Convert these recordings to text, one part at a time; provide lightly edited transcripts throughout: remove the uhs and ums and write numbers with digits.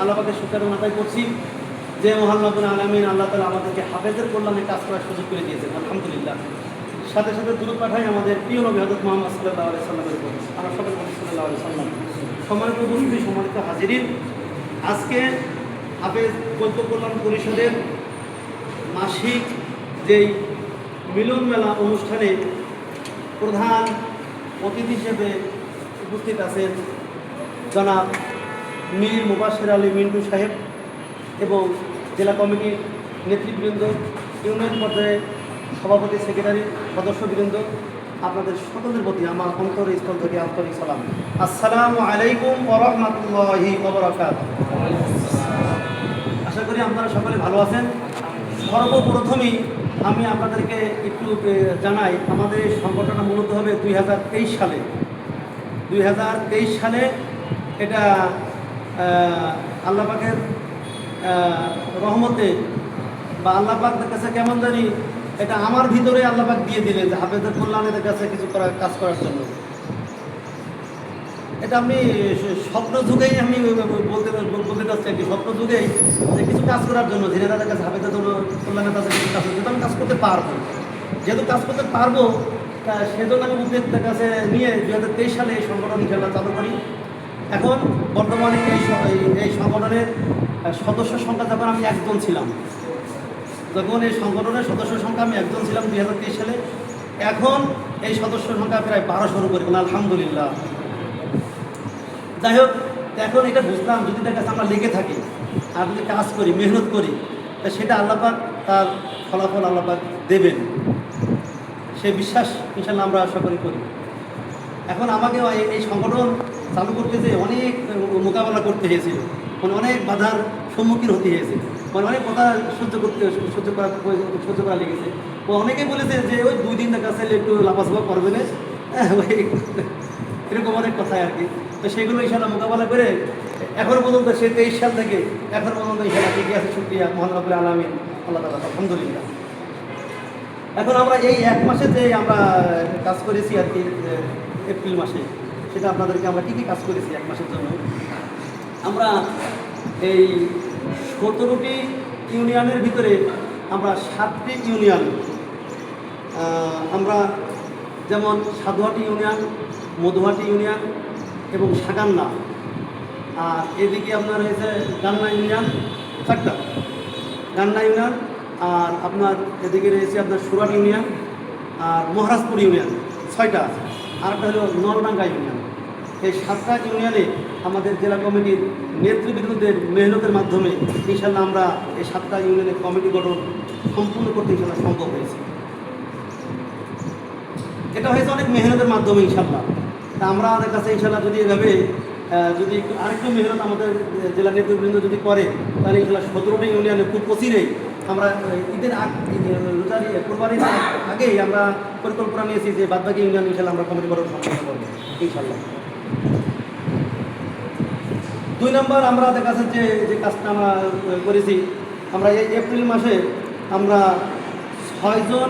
আল্লাহ পাকের শুকরিয়া আদায় করছি যে মহান রব্বুল আলামিন আল্লাহ তাআলা আমাদেরকে হাফেজের কল্যাণে কাজ করার সুযোগ করে দিয়েছেন, আলহামদুলিল্লাহ। সাথে সাথে দুরূদ পাঠাই আমাদের প্রিয় নবী হযরত মুহাম্মদ সাল্লাল্লাহু আলাইহি সাল্লামের উপর। আমরা সবাই বলি সাল্লাল্লাহু আলাইহি সাল্লাম। সম্মানিত উপস্থিতি, সম্মানিত হাজিরিন, আজকে হাফেজ বৈদ্য কল্যাণ পরিষদের মাসিক যেই মিলন মেলা অনুষ্ঠানে প্রধান অতিথি হিসেবে উপস্থিত আছেন জনাব মীর মুবাশশির আলী মিন্টু সাহেব এবং জেলা কমিটির নেতৃবৃন্দ, ইউনিয়ন পর্যায়ে সভাপতি, সেক্রেটারি, সদস্যবৃন্দ, আপনাদের সকলের প্রতি আমার অন্তরস্থল থেকে আন্তরিক সালাম। আসসালামু আলাইকুম ওয়া রাহমাতুল্লাহি ওয়া বারাকাতুহু। আশা করি আপনারা সকলে ভালো আছেন। সর্বপ্রথমেই আমি আপনাদেরকে একটু জানাই, আমাদের এই সংগঠনটা মূলত হবে 2023 সালে। 2023 সালে এটা আল্লাহ পাকের রহমতে বা আল্লাহ পাকের কাছে কেমন জানি এটা আমার ভিতরে আল্লাহ পাক দিয়ে দিলেন যে হাফেজের কল্যাণের কাছে কিছু কাজ করার জন্য। এটা আমি স্বপ্ন যুগেই আমি বলতে চাচ্ছি, একটি স্বপ্ন যুগেই যে কিছু কাজ করার জন্য ধীরে তাদের কাছে হাফেজের কল্যাণের কাছে কিছু কাজ যেহেতু আমি কাজ করতে পারবো, যেহেতু কাজ করতে পারবো সেজন্য আমি উদ্যোগের কাছে নিয়ে 2023 সালে এই সংগঠন খেলা চালু করি। এখন বর্তমানে এই সংগঠনের সদস্য সংখ্যা যখন আমি একজন ছিলাম, যখন এই সংগঠনের সদস্য সংখ্যা আমি একজন ছিলাম 2023 সালে, এখন এই সদস্য সংখ্যা প্রায় 1200 উপরে, আলহামদুলিল্লাহ। যাই হোক, এখন এটা বুঝলাম যদি তার কাছে আমরা লেগে থাকি আর যদি কাজ করি, মেহনত করি, তা সেটা আল্লাহ পাক তার ফলাফল আল্লাহ পাক দেবেন, সেই বিশ্বাস ইনশাল্লাহ আমরা আশা করি। এখন আমাকে এই সংগঠন চালু করতে যে অনেক মোকাবেলা করতে হয়েছিল, মানে অনেক বাধার সম্মুখীন হতে হয়েছে, মানে অনেক কথা সহ্য করা লেগেছে। ও অনেকে বলেছে যে ওই 2 দিন দেখা চাইলে একটু লাফাঝাফা করবে না, এরকম অনেক কথাই আর কি। তো সেগুলো ইনশাল্লাহ মোকাবেলা করে এখনো পর্যন্ত সে 23 সাল থেকে এখন পর্যন্ত ইনশাল্লাহ টিকে আছে। শুকরিয়া মহান রব্বুল আলামিন, আল্লাহ তাআলা, আলহামদুলিল্লাহ। এখন আমরা এই 1 মাসে যে আমরা কাজ করেছি আর কি, এপ্রিল মাসে, সেটা আপনাদেরকে আমরা কী কাজ করেছি 1 মাসের জন্য। আমরা এই 17টি ইউনিয়নের ভিতরে আমরা 7টি ইউনিয়ন, আমরা যেমন সাধুহাটি ইউনিয়ন, মধুহাটি ইউনিয়ন এবং সাগান্না, আর এদিকে আপনার হয়েছে গান্না ইউনিয়ন 4টা, গান্না ইউনিয়ন, আর আপনার এদিকে রয়েছে আপনার সুরাট ইউনিয়ন আর মহারাজপুর ইউনিয়ন 6টা, আর একটা হলো নলডাঙ্গা ইউনিয়ন। এই 7টা ইউনিয়নে আমাদের জেলা কমিটির নেতৃবৃন্দদের মেহনতের মাধ্যমে ইনশাল্লাহ আমরা এই 7টা ইউনিয়নের কমিটি গঠন সম্পূর্ণ করতে ইনশাল্লাহ সম্ভব হয়েছে। এটা হয়েছে অনেক মেহনতের মাধ্যমে ইনশাল্লাহ। তা আমরা আমাদের কাছে ইনশাল্লাহ যদি এভাবে যদি আরেকটু মেহনত আমাদের জেলা নেতৃবৃন্দ যদি করে, তাহলে ইনশাল্লাহ 17টি ইউনিয়নে খুব অচিরেই আমরা ঈদের কোরবানির আগেই আমরা পরিকল্পনা নিয়েছি যে বাদবাকি ইউনিয়ন ইনশাল্লাহ আমরা কমিটি গঠন সম্পন্ন করবো ইনশাল্লাহ। 2 নম্বর আমরা দেখা যাচ্ছে যে কাজটা আমরা করেছি, আমরা এই এপ্রিল মাসে আমরা 6 জন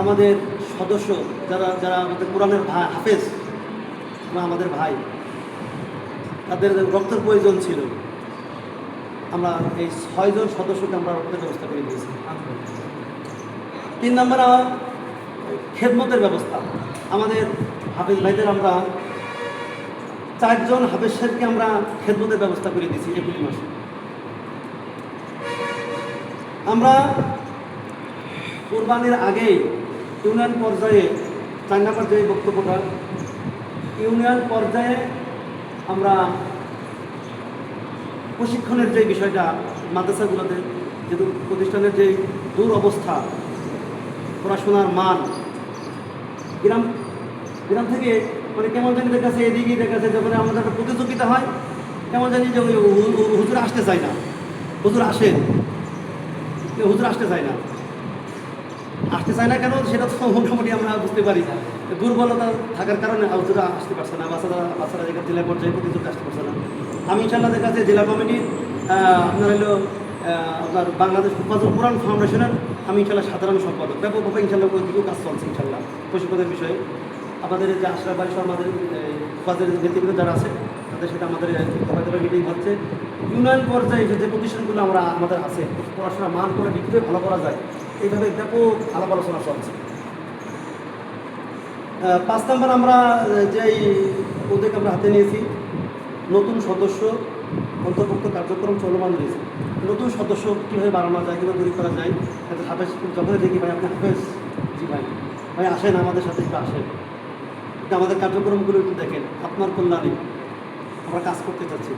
আমাদের সদস্য যারা আমাদের কোরআনের হাফেজ বা আমাদের ভাই, তাদের রক্তের প্রয়োজন ছিল, আমরা এই 6 জন সদস্যকে আমরা রক্তের ব্যবস্থা করে দিয়েছি। 3 নম্বর খেদমতের ব্যবস্থা, আমাদের হাফেজ ভাইদের আমরা 4 জন হাফেজ সাহেবকে আমরা খেদমতের ব্যবস্থা করে দিয়েছি এপ্রিল মাসে। আমরা কোরবানির আগেই ইউনিয়ন পর্যায়ে 4 নম্বর যে বক্তব্যটা, ইউনিয়ন পর্যায়ে আমরা প্রশিক্ষণের যে বিষয়টা মাদ্রাসাগুলোতে, যেহেতু প্রতিষ্ঠানের যে দুরবস্থা, পড়াশোনার মান, গ্রাম থেকে মানে কেমন জানি দেখা যাচ্ছে এদিকেই দেখা যাচ্ছে যখন আমাদের একটা প্রতিযোগিতা হয়, কেমন জানি যে হুজুর আসতে চায় না, হুজুর আসে, হুজুর আসতে চায় না কেন সেটা তো মোটামুটি আমরা বুঝতে পারি। দুর্বলতা থাকার কারণে হুজুরা আসতে পারছে না, বাচ্চারা যেখানে জেলা পর্যায়ে প্রতিযোগিতা আসতে পারছে না। আমি ইনশাল্লাহ দেখা যাচ্ছে জেলা কমিটি আপনার হলো আপনার বাংলাদেশ হুফাজুল কোরআন ফাউন্ডেশনের আমি ইনশাল্লাহ সাধারণ সম্পাদক। ব্যাপকভাবে ইনশাল্লাহ ওইদিকেও কাজ চলছে ইনশাল্লাহ প্রশিক্ষণের বিষয়ে। আমাদের যে আশরাফ ভাই সহ আমাদের হুফাজের নেতৃবৃন্দ যারা আছে তাদের সাথে আমাদের ধাপে মিটিং হচ্ছে। ইউনিয়ন পর্যায়ে যে প্রতিষ্ঠানগুলো আমাদের আছে, পড়াশোনার মান করে কীভাবে ভালো করা যায়, এইভাবে ব্যাপক আলাপ আলোচনা চলছে। 5 নম্বর আমরা যেই উদ্যোগ আমরা হাতে নিয়েছি, নতুন সদস্য অন্তর্ভুক্ত কার্যক্রম চলমান রয়েছে। নতুন সদস্য কীভাবে বাড়ানো যায়, কীভাবে তৈরি করা যায়। হাফেজ যখনই দেখি ভাই আপনি হাফেজ, জি ভাই ভাই আসেন আমাদের সাথে একটু আসেন, কিন্তু আমাদের কার্যক্রমগুলো একটু দেখেন, আপনার কল্যাণে আমরা কাজ করতে চাচ্ছি,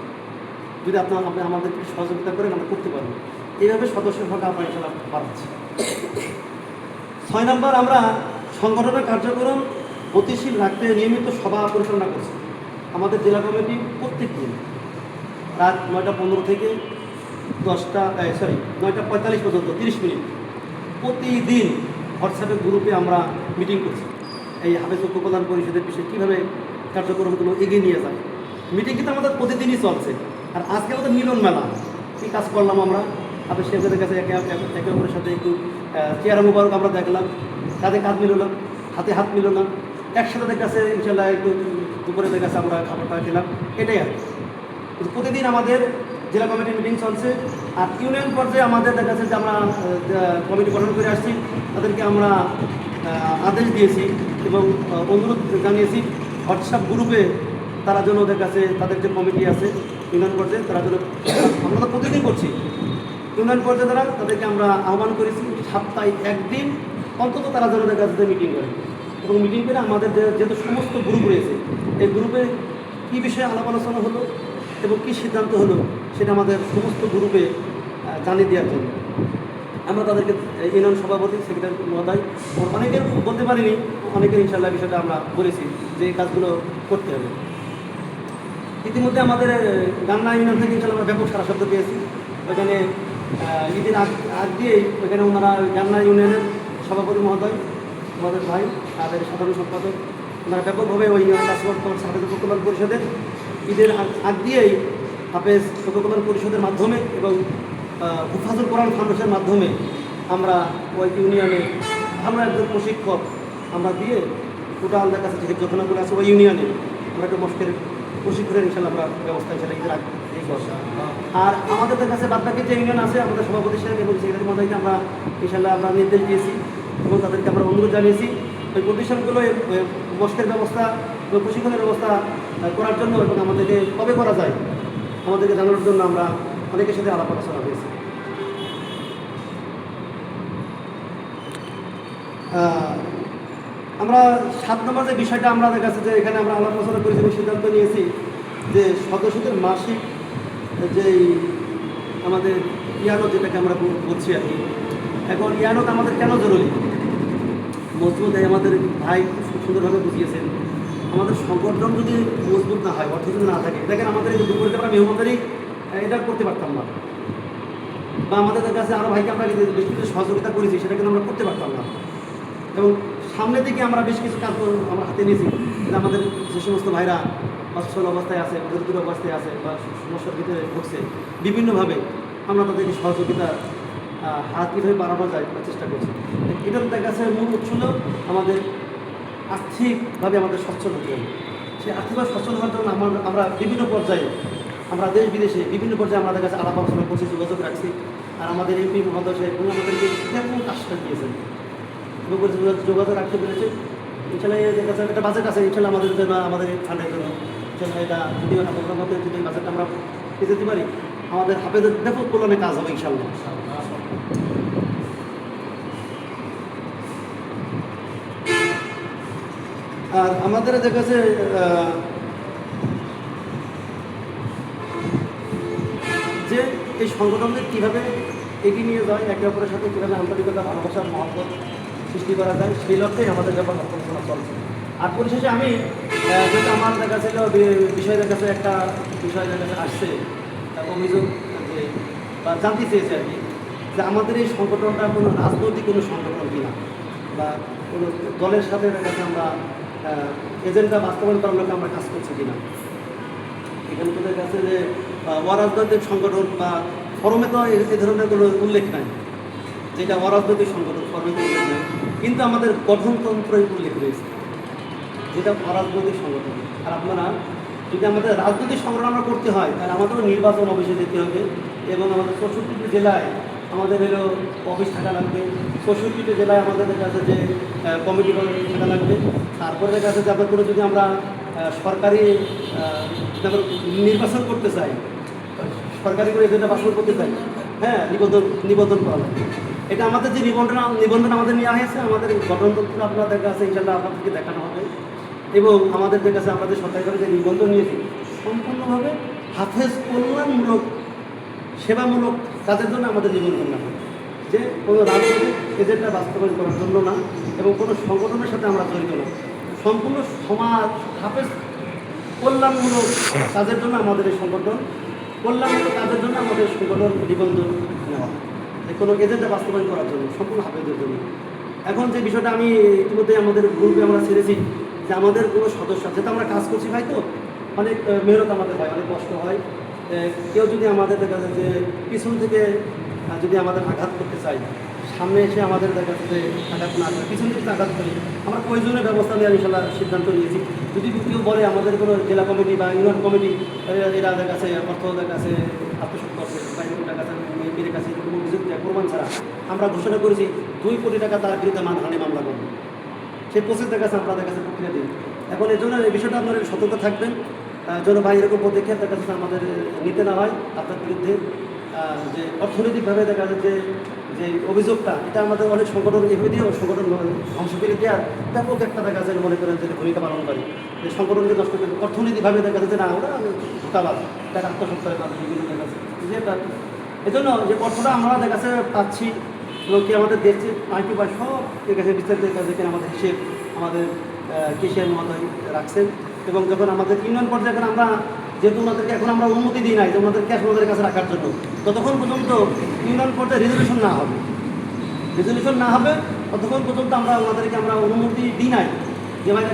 যদি আপনি আমাদেরকে সহযোগিতা করেন আমরা করতে পারবো। এইভাবে সদস্য সংখ্যা আমরা ইনশাল্লাহ বাড়াচ্ছি। 6 নম্বর আমরা সংগঠনের কার্যক্রম গতিশীল রাখতে নিয়মিত সভা পরিচালনা করছি। আমাদের জেলা কমিটি প্রত্যেক দিন রাত 9টা 15 থেকে 9টা 45 পর্যন্ত 30 মিনিট প্রতিদিন হোয়াটসঅ্যাপে গ্রুপে আমরা মিটিং করছি। এই হাফেজ ঐক্য কল্যাণ পরিষদের বিষয়ে কীভাবে কার্যক্রমগুলো এগিয়ে নিয়ে যায়। মিটিং কিন্তু আমাদের প্রতিদিনই চলছে। আর আজকে আমাদের মিলন মেলা, কী কাজ করলাম আমরা হাফেজ সাহেবদের কাছে একে অপরের সাথে একটু চেয়ার মুবারক আমরা দেখলাম, কাঁধে কাঁধ মিললাম, হাতে হাত মিললাম, একসাথে দেখা যাচ্ছে ইনশাল্লাহ একটু দুপুরে দেখা যাচ্ছে আমরা খাবারটা খেলাম, এটাই আর প্রতিদিন আমাদের জেলা কমিটির মিটিং চলছে। আর ইউনিয়ন পর্যায়ে আমাদের দেখা যাচ্ছে যে আমরা কমিটি গঠন করে আসছি, তাদেরকে আমরা আদেশ দিয়েছি এবং অনুরোধ জানিয়েছি হোয়াটসঅ্যাপ গ্রুপে তারা যেন দেখা যাচ্ছে তাদের যে কমিটি আছে ইউনিয়ন পর্যায়ে তারা যেন, আমরা তো প্রতিদিন করছি ইউনিয়ন পর্যায়ে দ্বারা তাদেরকে আমরা আহ্বান করেছি সপ্তাহে একদিন অন্তত তারা যেন দেখা যাচ্ছে মিটিং করে, এবং মিটিং করে আমাদের যেহেতু সমস্ত গ্রুপ রয়েছে এই গ্রুপে কী বিষয়ে আলাপ আলোচনা হলো এবং কী সিদ্ধান্ত হলো সেটা আমাদের সমস্ত গ্রুপে জানিয়ে দেওয়ার জন্য আমরা তাদেরকে ইউনিয়ন সভাপতি সেক্রেটারি মহোদয় অনেকের বলতে পারিনি, অনেকের ইনশাল্লাহ বিষয়টা আমরা বলেছি যে এই কাজগুলো করতে হবে। ইতিমধ্যে আমাদের গান্না ইউনিয়ন থেকে ইনশাল্লাহ আমরা ব্যাপক সারা শব্দ পেয়েছি। ওইখানে ঈদের আগ দিয়েই ওইখানে ওনারা গান্না ইউনিয়নের সভাপতি মহোদয়, আমাদের ভাই, তাদের সাধারণ সম্পাদক, ওনারা ব্যাপকভাবে ওই কাজ করতে হাফেজ ঐক্য কল্যাণ পরিষদের ঈদের আগ দিয়েই হাফেজ ঐক্য কল্যাণ পরিষদের মাধ্যমে এবং হুফাজুল কোরআন ফাউন্ডেশনের মাধ্যমে আমরা ওই ইউনিয়নে ভালো একজন প্রশিক্ষক আমরা দিয়ে টোটাল দেখা যাচ্ছে যে যতনাগুলো আছে ওই ইউনিয়নে আমরা একটা মস্কের প্রশিক্ষণের ইনশাল্লাহ আমরা ব্যবস্থা হিসেবে ঈদের আগে এই করছি। আর আমাদের কাছে বাদবাকি যে ইউনিয়ন আছে আমাদের সভাপতি সাহেব এবং সেক্রেটারি মহোদয়কে আমরা ইনশাল্লাহ আমরা নির্দেশ দিয়েছি এবং তাদেরকে আমরা অনুরোধ জানিয়েছি ওই প্রতিষ্ঠানগুলো মস্কের ব্যবস্থা এবং প্রশিক্ষণের ব্যবস্থা করার জন্য এবং আমাদেরকে কবে করা যায় আমাদেরকে জানানোর জন্য আমরা অনেকের সাথে আলাপ আলোচনা হয়েছে। আমরা 7 নম্বর যে বিষয়টা আমরা দেখা যাচ্ছে যে এখানে আমরা আলাপ আলোচনা করেছি এবং সিদ্ধান্ত নিয়েছি যে সদস্যদের মাসিক যেই আমাদের ইয়ানত যেটাকে আমরা বলছি আর কি, এখন ইয়ানত আমাদের কেন জরুরি, মজবুত আমাদের ভাই খুব সুন্দরভাবে বুঝিয়েছেন। আমাদের সংগঠন যদি মজবুত না হয়, অর্থ যদি না থাকে, দেখেন আমাদের এই দুপুরে আমরা মেহমানদারি এটা করতে পারতাম না, বা আমাদের কাছে আরও ভাইকে আমরা বেশ কিছু সহযোগিতা করেছি সেটা কিন্তু আমরা করতে পারতাম না। এবং সামনের দিকে আমরা বেশ কিছু কাজ আমরা হাতে নিয়েছি যে আমাদের যে সমস্ত ভাইরা অসচ্ছল অবস্থায় আছে, দরিদ্র অবস্থায় আছে বা সমস্যার ভিতরে ঢুকছে, বিভিন্নভাবে আমরা তাদেরকে সহযোগিতা হাত কীভাবে বাড়ানো যায় তার চেষ্টা করছি। এটার দেখা গেছে মূল উৎস হল আমাদের আর্থিকভাবে আমাদের সচ্ছল হতে হবে। সেই আর্থিকভাবে সচ্ছল হওয়ার জন্য আমরা বিভিন্ন পর্যায়ে আমরা দেশ বিদেশে বিভিন্ন পর্যায়ে আমাদের কাছে আলাপ আলোচনা করছি, যোগাযোগ রাখছি। আর আমাদের এমপি মহোদয় সাহেব উনি আমাদেরকে ব্যাপক আশ্বাস দিয়েছেন এবং যোগাযোগ রাখতে পেরেছে। ইনশাল্লাহ দেখা যাচ্ছে একটা বাজেট আছে ইনশাল্লাহ আমাদের জন্য, আমাদের এই ফান্ডের জন্য। ইনশাল্লাহ এটা যদি আপনাদের মধ্যে যদি বাজেটটা আমরা পেয়ে যেতে পারি আমাদের হাফেজের ব্যাপক কল্যাণে কাজ হবে ইনশাল্লাহ। আর আমাদের দেখা যাচ্ছে যে এই সংগঠনকে কীভাবে এগিয়ে নিয়ে যায়, একে অপরের সাথে কীভাবে আন্তরিকতা ভালোবাসার মহব্বত সৃষ্টি করা যায় সেই লক্ষ্যেই আমাদের ব্যাপার আলোচনা চলছে। আর পরিশেষে আমি যেটা আমার দেখা ছিল বিষয় দেখা যাচ্ছে একটা বিষয় দেখা যাচ্ছে আসছে অভিযোগ যে বা জানতে চেয়েছে আর কি, যে আমাদের এই সংগঠনটা কোনো রাজনৈতিক কোনো সংগঠন কিনা বা কোনো দলের সাথে দেখা যাচ্ছে আমরা এজেন্ডা বাস্তবায়ন করার লক্ষ্যে আমরা কাজ করছি কিনা। এখানে তো দেখা যাচ্ছে যে অরাজনৈতিক সংগঠন বা ফরমে তো এই ধরনের কোনো উল্লেখ নাই, যেটা অরাজনৈতিক সংগঠন ফরমে উল্লেখ নেই, কিন্তু আমাদের গঠনতন্ত্রই উল্লেখ রয়েছে যেটা অরাজনৈতিক সংগঠন। আর আপনারা যদি আমাদের রাজনৈতিক সংগ্রাম আমরা করতে হয় তাহলে আমাদেরও নির্বাচন অফিসে যেতে হবে এবং আমাদের 64টি জেলায় আমাদের হলো অফিস থাকা লাগবে। 64টি জেলায় আমাদের কাছে যে কমিটি থাকা লাগবে। তারপরে দেখা যাচ্ছে যে আবার কোনো যদি আমরা সরকারি যেমন নির্বাচন করতে চাই, সরকারি করে এজেন্ডা বাস্তব করতে চাই, হ্যাঁ নিবন্ধন করা লাগবে। এটা আমাদের যে নিবন্ধন আমাদের নেওয়া হয়েছে, আমাদের গঠনতন্ত্র আপনাদের কাছে ইনশাল্লাহ আপনাদেরকে দেখানো হবে এবং আমাদের কাছে আমরা যে সরকারিভাবে যে নিবন্ধন নিয়েছি সম্পূর্ণভাবে হাফেজ কল্যাণমূলক সেবামূলক কাজের জন্য আমাদের নিবন্ধন না হবে, যে কোনো রাজনৈতিক এজেন্ডা বাস্তবায়ন করার জন্য না এবং কোনো সংগঠনের সাথে আমরা জড়িত না, সম্পূর্ণ সমাজ হাফেজ কল্যাণমূলক কাজের জন্য আমাদের এই সংগঠন, কল্যাণমূলক কাজের জন্য আমাদের সংগঠন নিবন্ধন নেওয়া, কোনো এজেন্ডা বাস্তবায়ন করার জন্য সম্পূর্ণ হাফেজের জন্য। এখন যে বিষয়টা আমি ইতিমধ্যে আমাদের গ্রুপে আমরা ছেড়েছি যে আমাদের কোনো সদস্য, যেহেতু আমরা কাজ করছি ভাই, তো অনেক মেহনত আমাদের হয়, অনেক কষ্ট হয়। কেউ যদি আমাদের দেখা যায় যে পিছন থেকে যদি আমাদের আঘাত করতে চাই, সামনে এসে আমাদের দেখা যাচ্ছে যে আঘাত না করে পিছন থেকে আঘাত করি, আমরা প্রয়োজনীয় ব্যবস্থা নেওয়ার ইনশাল্লাহ সিদ্ধান্ত নিয়েছি। যদি কেউ বলে আমাদের কোনো জেলা কমিটি বা ইউনিয়ন কমিটি এরা দেখা যাচ্ছে অর্থ দেখা যাচ্ছে আত্মসাৎ করছে বা এরকম টাকা মেয়ের কাছে কোনো অভিযোগ দেয় প্রমাণ ছাড়া, আমরা ঘোষণা করেছি 2 কোটি টাকা তার বিরুদ্ধে মানহানি মামলা করবো। সেই প্রসেসের কাছে আপনাদের কাছে প্রক্রিয়া দিই। এখন এই জন্য এই বিষয়টা আপনারা সতর্ক থাকবেন যেন ভাই এরকম পদক্ষেপ দেখা যাচ্ছে আমাদের নিতে না হয় আপনার বিরুদ্ধে। যে অর্থনৈতিকভাবে দেখা যাচ্ছে যে অভিযোগটা, এটা আমাদের অনেক সংগঠন এভাবেও সংগঠন ধ্বংস করে দেওয়ার ব্যাপক একটা দেখা যায় মনে করেন যে ভূমিকা পালন করে, যে সংগঠনকে নষ্ট করে অর্থনৈতিকভাবে দেখা যাচ্ছে না ওরা ধোকাবাজ, টাকা আত্মসত্তারের মাধ্যমে বিভিন্ন দেখা যাচ্ছে যেটা এই জন্য যে অর্থটা আমরা দেখা যাচ্ছে পাচ্ছি এবং কি আমাদের দেখছে আইটি বা সব কাছে বিস্তারিত কাছে আমাদের হিসেব আমাদের কেশিয়ার মহোদয় রাখছেন। এবং যখন আমাদের ইউনিয়ন পর্যায়ে এখন আমরা যেহেতু ওনাদেরকে এখন আমরা অনুমতি দিই নাই যে ওনাদের ক্যাশ ওনাদের কাছে রাখার জন্য, ততক্ষণ পর্যন্ত ইউনিয়ন পর্যায়ে রেজলিউশন না হবে ততক্ষণ পর্যন্ত আমরা ওনাদেরকে আমরা অনুমতি দিই নাই যে ভাই